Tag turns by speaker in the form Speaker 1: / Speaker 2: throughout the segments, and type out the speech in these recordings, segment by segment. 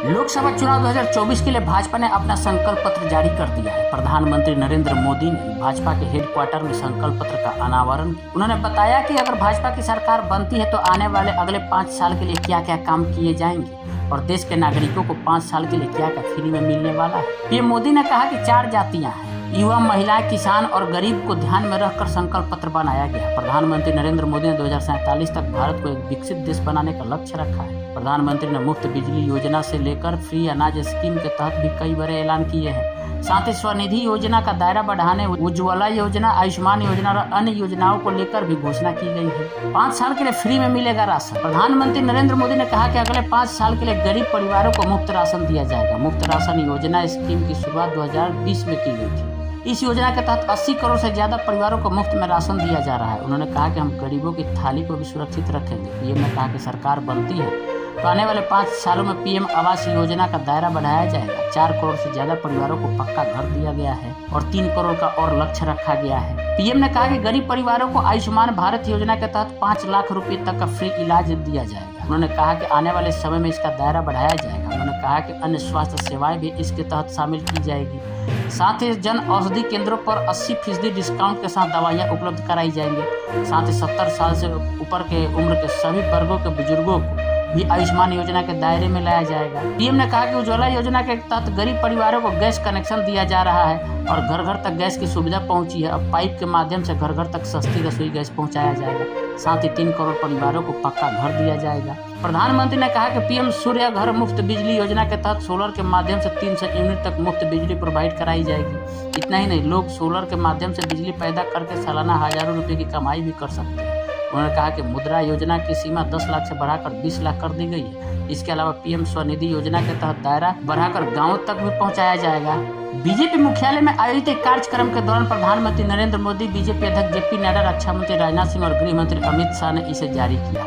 Speaker 1: लोकसभा चुनाव 2024 के लिए भाजपा ने अपना संकल्प पत्र जारी कर दिया है। प्रधानमंत्री नरेंद्र मोदी ने भाजपा के हेडक्वार्टर में संकल्प पत्र का अनावरण किया। उन्होंने बताया कि अगर भाजपा की सरकार बनती है तो आने वाले अगले 5 साल के लिए क्या क्या काम किए जाएंगे और देश के नागरिकों को 5 साल के लिए क्या क्या फ्री में मिलने वाला है। पीएम मोदी ने कहा कि 4 जातियां हैं, युवा, महिलाएं, किसान और गरीब को ध्यान में रखकर संकल्प पत्र बनाया गया। प्रधानमंत्री नरेंद्र मोदी ने 2047 तक भारत को एक विकसित देश बनाने का लक्ष्य रखा है। प्रधानमंत्री ने मुफ्त बिजली योजना से लेकर फ्री अनाज स्कीम के तहत भी कई बड़े ऐलान किए हैं। साथ ही स्वनिधि योजना का दायरा बढ़ाने, उज्ज्वला योजना, आयुष्मान योजना और अन्य योजनाओं को लेकर भी घोषणा की गई है। 5 साल के लिए फ्री में मिलेगा राशन। प्रधानमंत्री नरेंद्र मोदी ने कहा कि अगले 5 साल के लिए गरीब परिवारों को मुफ्त राशन दिया जाएगा। मुफ्त राशन योजना स्कीम की शुरुआत 2020 में की गई थी। इस योजना के तहत 80 करोड़ से ज्यादा परिवारों को मुफ्त में राशन दिया जा रहा है। उन्होंने कहा कि हम गरीबों की थाली को भी सुरक्षित रखेंगे। पीएम ने कहा कि सरकार बनती है तो आने वाले 5 सालों में पीएम आवास योजना का दायरा बढ़ाया जाएगा। 4 करोड़ से ज्यादा परिवारों को पक्का घर दिया गया है और 3 करोड़ का और लक्ष्य रखा गया है। पीएम ने कहा कि गरीब परिवारों को आयुष्मान भारत योजना के तहत 5 लाख रुपए तक का फ्री इलाज दिया जाएगा। उन्होंने कहा कि आने वाले समय में इसका दायरा बढ़ाया जाएगा। उन्होंने कहा कि अन्य स्वास्थ्य सेवाएं भी इसके तहत शामिल की जाएगी। साथ ही जन औषधि केंद्रों पर 80% डिस्काउंट के साथ दवाइयां उपलब्ध कराई जाएंगी। साथ ही 70 साल से ऊपर के उम्र के सभी वर्गों के बुजुर्गों को भी आयुष्मान योजना के दायरे में लाया जाएगा। पीएम ने कहा कि उज्ज्वला योजना के तहत गरीब परिवारों को गैस कनेक्शन दिया जा रहा है और घर घर तक गैस की सुविधा पहुंची है। अब पाइप के माध्यम से घर घर तक सस्ती रसोई गैस पहुंचाया जाएगा। साथ ही 3 करोड़ परिवारों को पक्का घर दिया जाएगा। प्रधानमंत्री ने कहा कि पीएम सूर्य घर मुफ्त बिजली योजना के तहत सोलर के माध्यम से 300 यूनिट तक मुफ्त बिजली प्रोवाइड कराई जाएगी। इतना ही नहीं, लोग सोलर के माध्यम से बिजली पैदा करके सालाना हजारों रुपए की कमाई भी कर सकते हैं। उन्होंने कहा कि मुद्रा योजना की सीमा 10 लाख से बढ़ाकर 20 लाख कर दी गई है। इसके अलावा पीएम स्वनिधि योजना के तहत दायरा बढ़ाकर गांवों तक भी पहुंचाया जाएगा। बीजेपी मुख्यालय में आयोजित एक कार्यक्रम के दौरान प्रधानमंत्री नरेंद्र मोदी, बीजेपी अध्यक्ष जेपी नड्डा, रक्षा मंत्री राजनाथ सिंह और गृह मंत्री अमित शाह ने इसे जारी किया।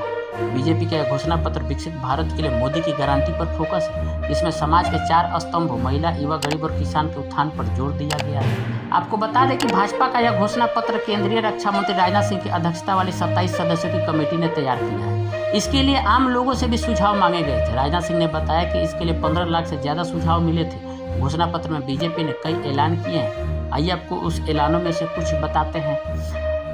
Speaker 1: बीजेपी का घोषणा पत्र विकसित भारत के लिए मोदी की गारंटी पर फोकस है। इसमें समाज के 4 स्तंभ महिला, युवा, गरीब और किसान के उत्थान पर जोर दिया गया है। आपको बता दें कि भाजपा का यह घोषणा पत्र केंद्रीय रक्षा मंत्री राजनाथ सिंह की अध्यक्षता वाली 27 सदस्यों की कमेटी ने तैयार किया है। इसके लिए आम लोगों से भी सुझाव मांगे गए थे। राजनाथ सिंह ने बताया कि इसके लिए 15 लाख से ज्यादा सुझाव मिले थे। घोषणा पत्र में बीजेपी ने कई ऐलान किए हैं। आइए आपको उस ऐलानों में से कुछ बताते हैं।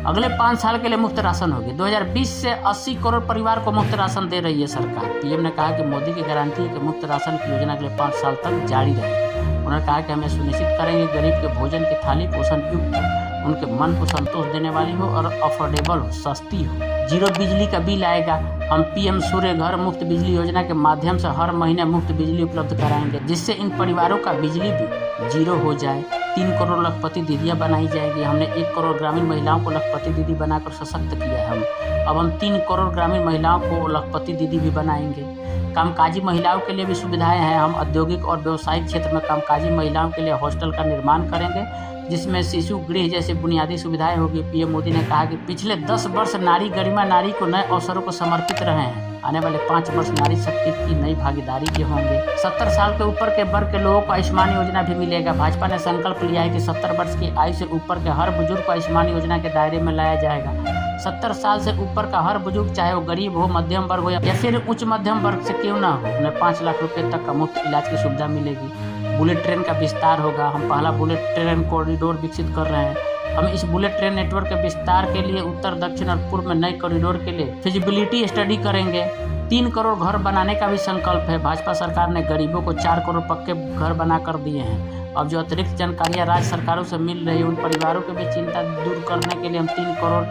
Speaker 1: अगले 5 साल के लिए मुफ्त राशन होगी। 2020 से 80 करोड़ परिवार को मुफ्त राशन दे रही है सरकार। पीएम ने कहा कि मोदी की गारंटी है कि मुफ्त राशन की योजना अगले 5 साल तक जारी रहेगी। उन्होंने कहा कि हमें सुनिश्चित करेंगे गरीब के भोजन की थाली पोषण युक्त, उनके मन को संतोष देने वाली हो और अफोर्डेबल हो, सस्ती हो। 0 बिजली का बिल आएगा। हम पीएम सूर्य घर मुफ्त बिजली योजना के माध्यम से हर महीने मुफ्त बिजली उपलब्ध कराएंगे, जिससे इन परिवारों का बिजली बिल 0 हो जाए। 3 करोड़ लखपति दीदियां बनाई जाएगी। हमने 1 करोड़ ग्रामीण महिलाओं को लखपति दीदी बनाकर सशक्त किया है। अब हम 3 करोड़ ग्रामीण महिलाओं को लखपति दीदी भी बनाएंगे। कामकाजी महिलाओं के लिए भी सुविधाएं हैं। हम औद्योगिक और व्यावसायिक क्षेत्र में कामकाजी महिलाओं के लिए हॉस्टल का निर्माण करेंगे, जिसमें शिशु गृह जैसी बुनियादी सुविधाएं होगी। पीएम मोदी ने कहा कि पिछले 10 वर्ष नारी गरिमा, नारी को नए अवसरों को समर्पित रहे हैं। आने वाले 5 वर्ष नारी शक्ति की नई भागीदारी के होंगे। 70 साल के ऊपर के वर्ग के लोगों को आयुष्मान योजना भी मिलेगा। भाजपा ने संकल्प लिया है कि 70 वर्ष की आयु से ऊपर के हर बुजुर्ग को आयुष्मान योजना के दायरे में लाया जाएगा। 70 साल से ऊपर का हर बुजुर्ग, चाहे वो गरीब हो, मध्यम वर्ग हो या फिर उच्च मध्यम वर्ग से क्यों ना हो, उन्हें 5 लाख रुपए तक का मुफ्त इलाज की सुविधा मिलेगी। बुलेट ट्रेन का विस्तार होगा। हम पहला बुलेट ट्रेन कॉरिडोर विकसित कर रहे हैं। हम इस बुलेट ट्रेन नेटवर्क के विस्तार के लिए उत्तर, दक्षिण और पूर्व में नए कॉरिडोर के लिए फिजिबिलिटी स्टडी करेंगे। 3 करोड़ घर बनाने का भी संकल्प है। भाजपा सरकार ने गरीबों को 4 करोड़ पक्के घर बना कर दिए हैं। अब जो अतिरिक्त जानकारियां राज्य सरकारों से मिल रही है, उन परिवारों की भी चिंता दूर करने के लिए हम 3 करोड़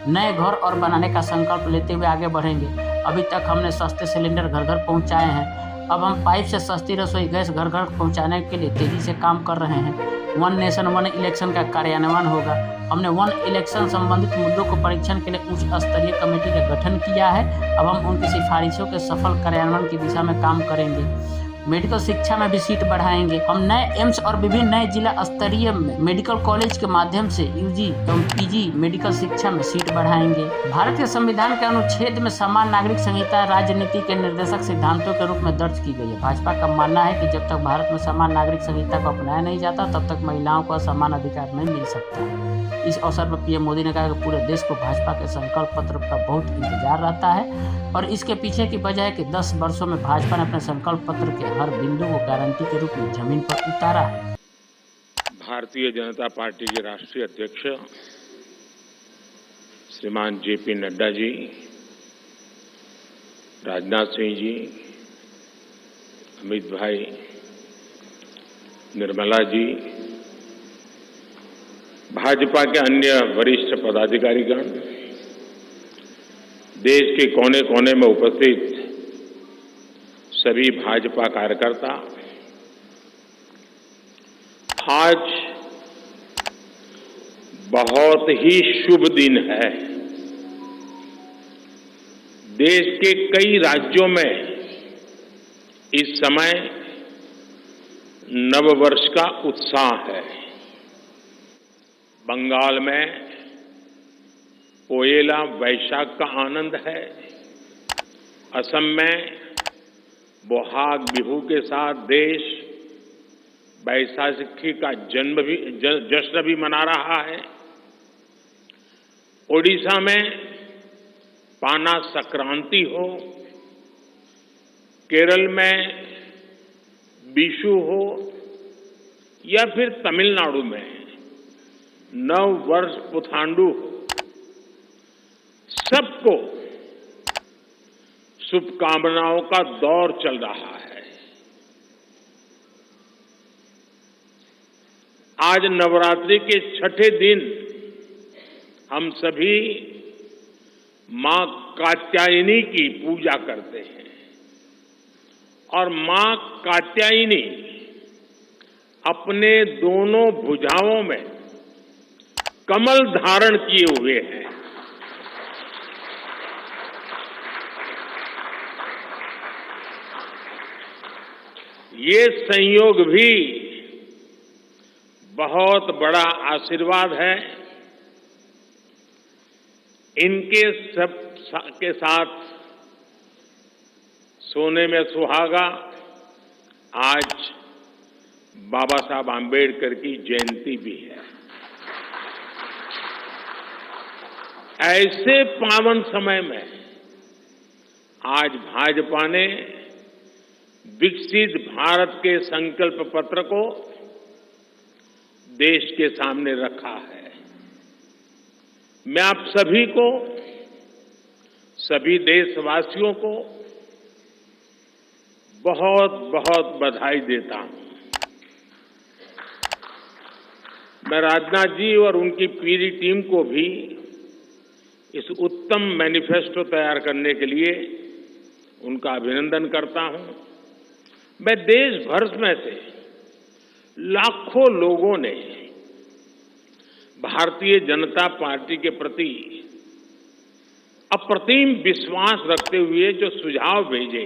Speaker 1: नए घर और बनाने का संकल्प लेते हुए आगे बढ़ेंगे। अभी तक हमने सस्ते सिलेंडर घर घर पहुंचाए हैं। अब हम पाइप से सस्ती रसोई गैस घर घर पहुंचाने के लिए तेजी से काम कर रहे हैं। 1 नेशन 1 इलेक्शन का कार्यान्वयन होगा। हमने 1 इलेक्शन संबंधित मुद्दों को परीक्षण के लिए उच्च स्तरीय कमेटी का गठन किया है। अब हम उनकी सिफारिशों के सफल कार्यान्वयन की दिशा में काम करेंगे। मेडिकल शिक्षा में भी सीट बढ़ाएंगे। हम नए एम्स और विभिन्न नए जिला स्तरीय मेडिकल कॉलेज के माध्यम से यूजी एवं पीजी मेडिकल शिक्षा में सीट बढ़ाएंगे। भारत के संविधान के अनुच्छेद में समान नागरिक संहिता राजनीति के निर्देशक सिद्धांतों के रूप में दर्ज की गई है। भाजपा का मानना है कि जब तक भारत में समान नागरिक संहिता को अपनाया नहीं जाता, तब तक महिलाओं को समान अधिकार नहीं मिल सकता है। इस अवसर पर पीएम मोदी ने कहा कि पूरे देश को भाजपा के संकल्प पत्र का बहुत इंतजार रहता है और इसके पीछे की वजह है कि 10 वर्षों में भाजपा ने अपने संकल्प पत्र के हर बिंदु को गारंटी के रूप में जमीन पर उतारा है।
Speaker 2: भारतीय जनता पार्टी के राष्ट्रीय अध्यक्ष श्रीमान जेपी नड्डा जी, राजनाथ सिंह जी, अमित भाई, निर्मला जी, भाजपा के अन्य वरिष्ठ पदाधिकारीगण, देश के कोने कोने में उपस्थित सभी भाजपा कार्यकर्ता, आज बहुत ही शुभ दिन है। देश के कई राज्यों में इस समय नववर्ष का उत्साह है। बंगाल में पोएला वैशाख का आनंद है। असम में बोहाग बिहू के साथ देश बैसाखी का जश्न भी मना रहा है। ओडिशा में पाना संक्रांति हो, केरल में विशु हो या फिर तमिलनाडु में नव वर्ष पुथांडु हो, सबको शुभकामनाओं का दौर चल रहा है। आज नवरात्रि के छठे दिन हम सभी मां कात्यायनी की पूजा करते हैं और मां कात्यायनी अपने दोनों भुजाओं में कमल धारण किए हुए हैं। ये संयोग भी बहुत बड़ा आशीर्वाद है। इनके सब के साथ सोने में सुहागा आज बाबा साहब आंबेडकर की जयंती भी है। ऐसे पावन समय में आज भाजपा ने विकसित भारत के संकल्प पत्र को देश के सामने रखा है। मैं आप सभी को, सभी देशवासियों को बहुत बहुत बधाई देता हूं। मैं राजनाथ जी और उनकी पूरी टीम को भी इस उत्तम मैनिफेस्टो तैयार करने के लिए उनका अभिनंदन करता हूं। मैं देश भर में से लाखों लोगों ने भारतीय जनता पार्टी के प्रति अप्रतिम विश्वास रखते हुए जो सुझाव भेजे,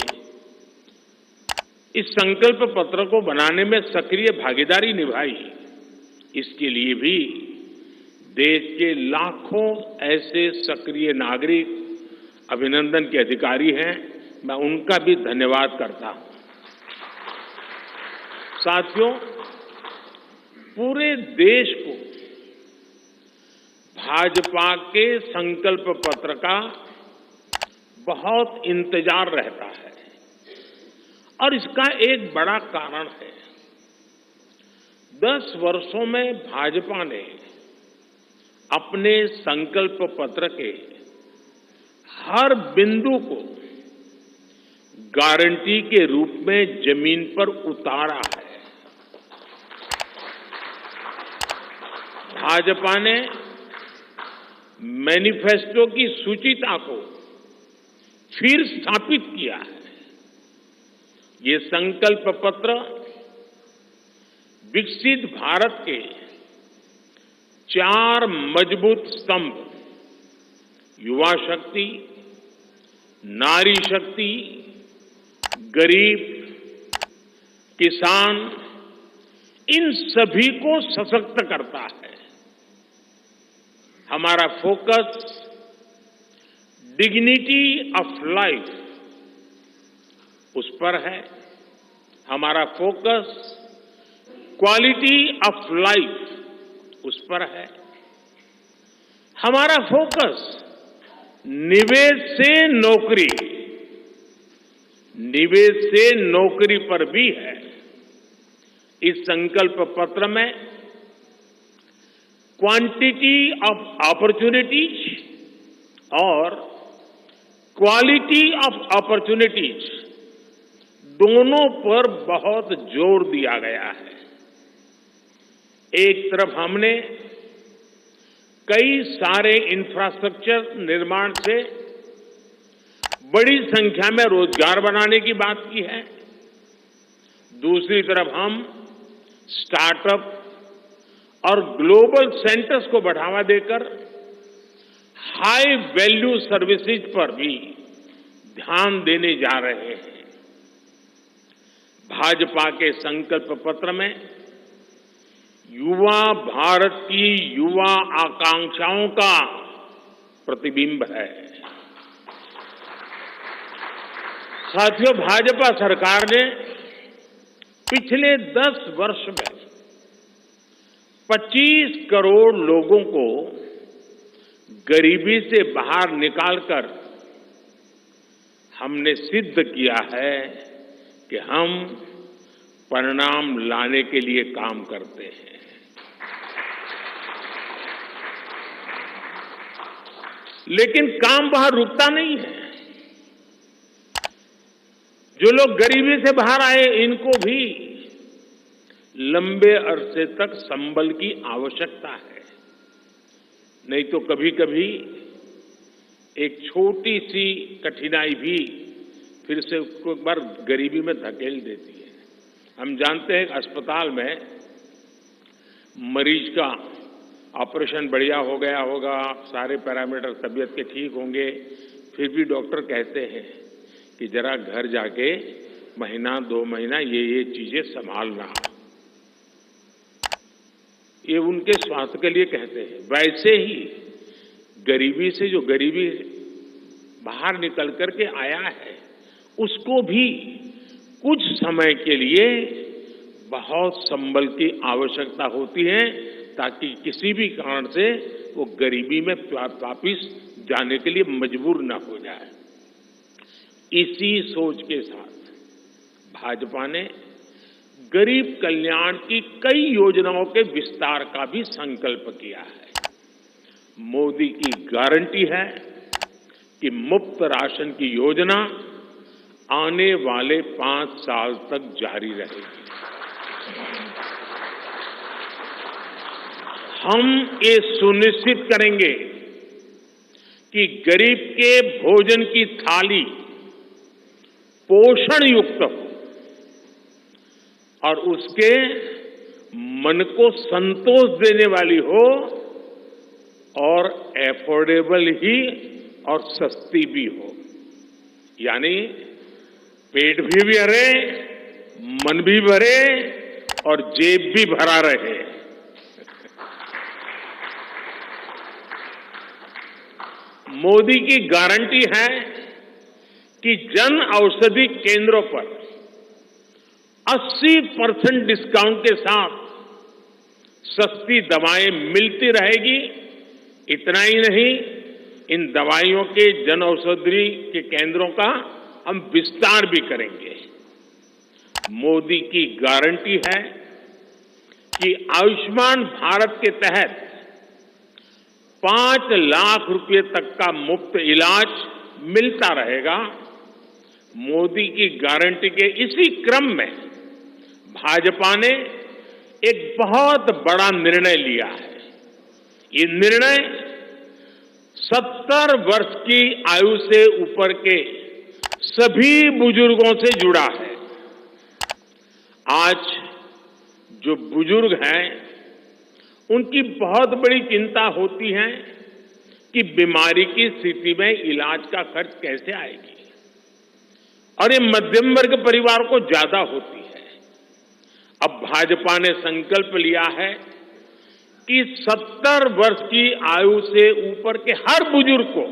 Speaker 2: इस संकल्प पत्र को बनाने में सक्रिय भागीदारी निभाई, इसके लिए भी देश के लाखों ऐसे सक्रिय नागरिक अभिनंदन के अधिकारी हैं। मैं उनका भी धन्यवाद करता हूं। साथियों, पूरे देश को भाजपा के संकल्प पत्र का बहुत इंतजार रहता है और इसका एक बड़ा कारण है। 10 वर्षों में भाजपा ने अपने संकल्प पत्र के हर बिंदु को गारंटी के रूप में जमीन पर उतारा है। भाजपा ने मैनिफेस्टो की सूचिता को फिर स्थापित किया है। ये संकल्प पत्र विकसित भारत के 4 मजबूत स्तंभ, युवा शक्ति, नारी शक्ति, गरीब, किसान, इन सभी को सशक्त करता है। हमारा फोकस डिग्निटी ऑफ लाइफ उस पर है। हमारा फोकस क्वालिटी ऑफ लाइफ उस पर है। हमारा फोकस निवेश से नौकरी पर भी है। इस संकल्प पत्र में क्वांटिटी ऑफ अपॉर्चुनिटीज और क्वालिटी ऑफ अपॉर्चुनिटीज दोनों पर बहुत जोर दिया गया है। एक तरफ हमने कई सारे इंफ्रास्ट्रक्चर निर्माण से बड़ी संख्या में रोजगार बनाने की बात की है। दूसरी तरफ हम स्टार्टअप और ग्लोबल सेंटर्स को बढ़ावा देकर हाई वैल्यू सर्विसेज पर भी ध्यान देने जा रहे हैं। भाजपा के संकल्प पत्र में युवा भारत की युवा आकांक्षाओं का प्रतिबिंब है। साथियों, भाजपा सरकार ने पिछले 10 वर्ष में 25 करोड़ लोगों को गरीबी से बाहर निकालकर हमने सिद्ध किया है कि हम परिणाम लाने के लिए काम करते हैं। लेकिन काम वहां रुकता नहीं है। जो लोग गरीबी से बाहर आए, इनको भी लंबे अरसे तक संबल की आवश्यकता है। नहीं तो कभी कभी एक छोटी सी कठिनाई भी फिर से उसको एक बार गरीबी में धकेल देती है। हम जानते हैं कि अस्पताल में मरीज का ऑपरेशन बढ़िया हो गया होगा, सारे पैरामीटर तबीयत के ठीक होंगे, फिर भी डॉक्टर कहते हैं कि जरा घर जाके महीना 2 महीना ये चीजें संभालना। ये उनके स्वास्थ्य के लिए कहते हैं। वैसे ही गरीबी से जो गरीबी बाहर निकल करके आया है, उसको भी कुछ समय के लिए बहुत संबल की आवश्यकता होती है, ताकि किसी भी कारण से वो गरीबी में वापिस जाने के लिए मजबूर न हो जाए। इसी सोच के साथ भाजपा ने गरीब कल्याण की कई योजनाओं के विस्तार का भी संकल्प किया है। मोदी की गारंटी है कि मुफ्त राशन की योजना आने वाले 5 साल तक जारी रहेगी। हम ये सुनिश्चित करेंगे कि गरीब के भोजन की थाली पोषण युक्त हो और उसके मन को संतोष देने वाली हो और एफोर्डेबल ही और सस्ती भी हो। यानी पेट भी भरे, मन भी भरे और जेब भी भरा रहे। मोदी की गारंटी है कि जन औषधि केंद्रों पर 80% डिस्काउंट के साथ सस्ती दवाएं मिलती रहेगी। इतना ही नहीं, इन दवाइयों के जन औषधि के केंद्रों का हम विस्तार भी करेंगे। मोदी की गारंटी है कि आयुष्मान भारत के तहत 5 लाख रुपए तक का मुफ्त इलाज मिलता रहेगा। मोदी की गारंटी के इसी क्रम में भाजपा ने एक बहुत बड़ा निर्णय लिया है। ये निर्णय 70 वर्ष की आयु से ऊपर के सभी बुजुर्गों से जुड़ा है। आज जो बुजुर्ग हैं, उनकी बहुत बड़ी चिंता होती है कि बीमारी की स्थिति में इलाज का खर्च कैसे आएगी, और ये मध्यम वर्ग परिवार को ज्यादा होती है। अब भाजपा ने संकल्प लिया है कि 70 वर्ष की आयु से ऊपर के हर बुजुर्ग को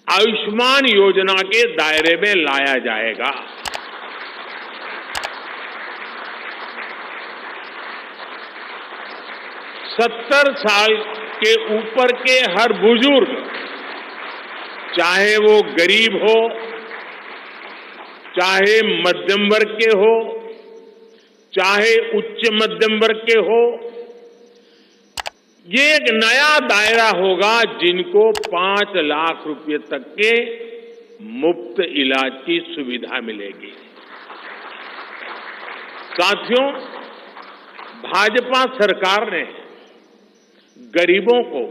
Speaker 2: आयुष्मान योजना के दायरे में लाया जाएगा। 70 साल के ऊपर के हर बुजुर्ग, चाहे वो गरीब हो, चाहे मध्यम वर्ग के हो, चाहे उच्च मध्यम वर्ग के हो, ये एक नया दायरा होगा जिनको 5 लाख रुपए तक के मुफ्त इलाज की सुविधा मिलेगी। साथियों, भाजपा सरकार ने गरीबों को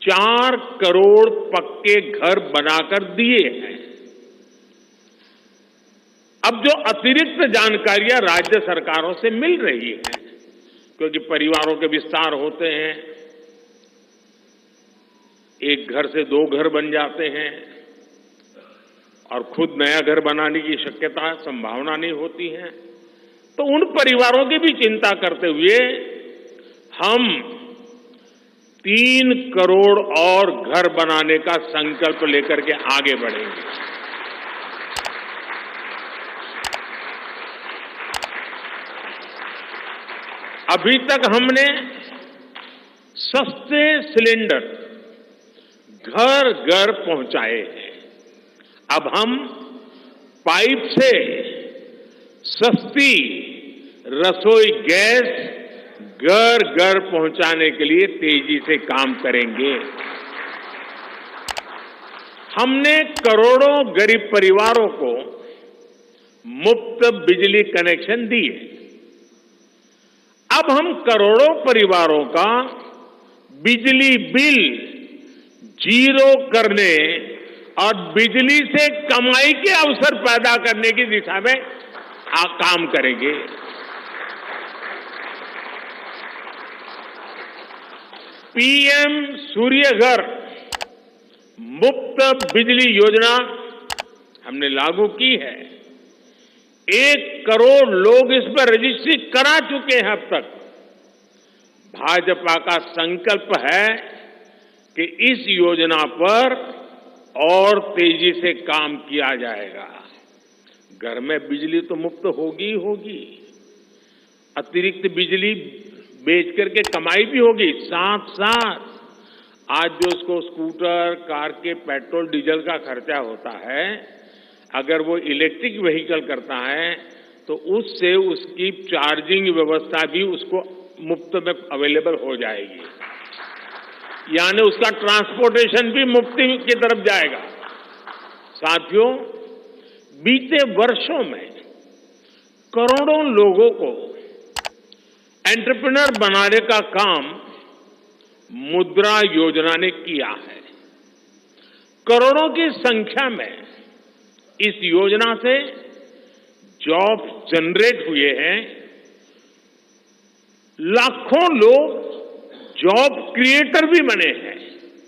Speaker 2: 4 करोड़ पक्के घर बनाकर दिए हैं। अब जो अतिरिक्त जानकारियां राज्य सरकारों से मिल रही है, क्योंकि परिवारों के विस्तार होते हैं, एक घर से 2 घर बन जाते हैं और खुद नया घर बनाने की शक्यता, संभावना नहीं होती है, तो उन परिवारों की भी चिंता करते हुए हम 3 करोड़ और घर बनाने का संकल्प लेकर के आगे बढ़ेंगे। अभी तक हमने सस्ते सिलेंडर घर घर पहुंचाए हैं। अब हम पाइप से सस्ती रसोई गैस घर घर पहुंचाने के लिए तेजी से काम करेंगे। हमने करोड़ों गरीब परिवारों को मुफ्त बिजली कनेक्शन दिए। अब हम करोड़ों परिवारों का बिजली बिल 0 करने और बिजली से कमाई के अवसर पैदा करने की दिशा में काम करेंगे। पीएम सूर्य घर मुफ्त बिजली योजना हमने लागू की है। 1 करोड़ लोग इस पर रजिस्ट्री करा चुके हैं अब तक। भाजपा का संकल्प है कि इस योजना पर और तेजी से काम किया जाएगा। घर में बिजली तो मुफ्त होगी ही होगी, अतिरिक्त बिजली बेच करके कमाई भी होगी। साथ साथ आज जो उसको स्कूटर, कार के पेट्रोल डीजल का खर्चा होता है, अगर वो इलेक्ट्रिक व्हीकल करता है तो उससे उसकी चार्जिंग व्यवस्था भी उसको मुफ्त में अवेलेबल हो जाएगी, यानी उसका ट्रांसपोर्टेशन भी मुफ्ती की तरफ जाएगा। साथियों, बीते वर्षों में करोड़ों लोगों को एंटरप्रेन्योर बनाने का काम मुद्रा योजना ने किया है। करोड़ों की संख्या में इस योजना से जॉब जनरेट हुए हैं। लाखों लोग जॉब क्रिएटर भी बने हैं।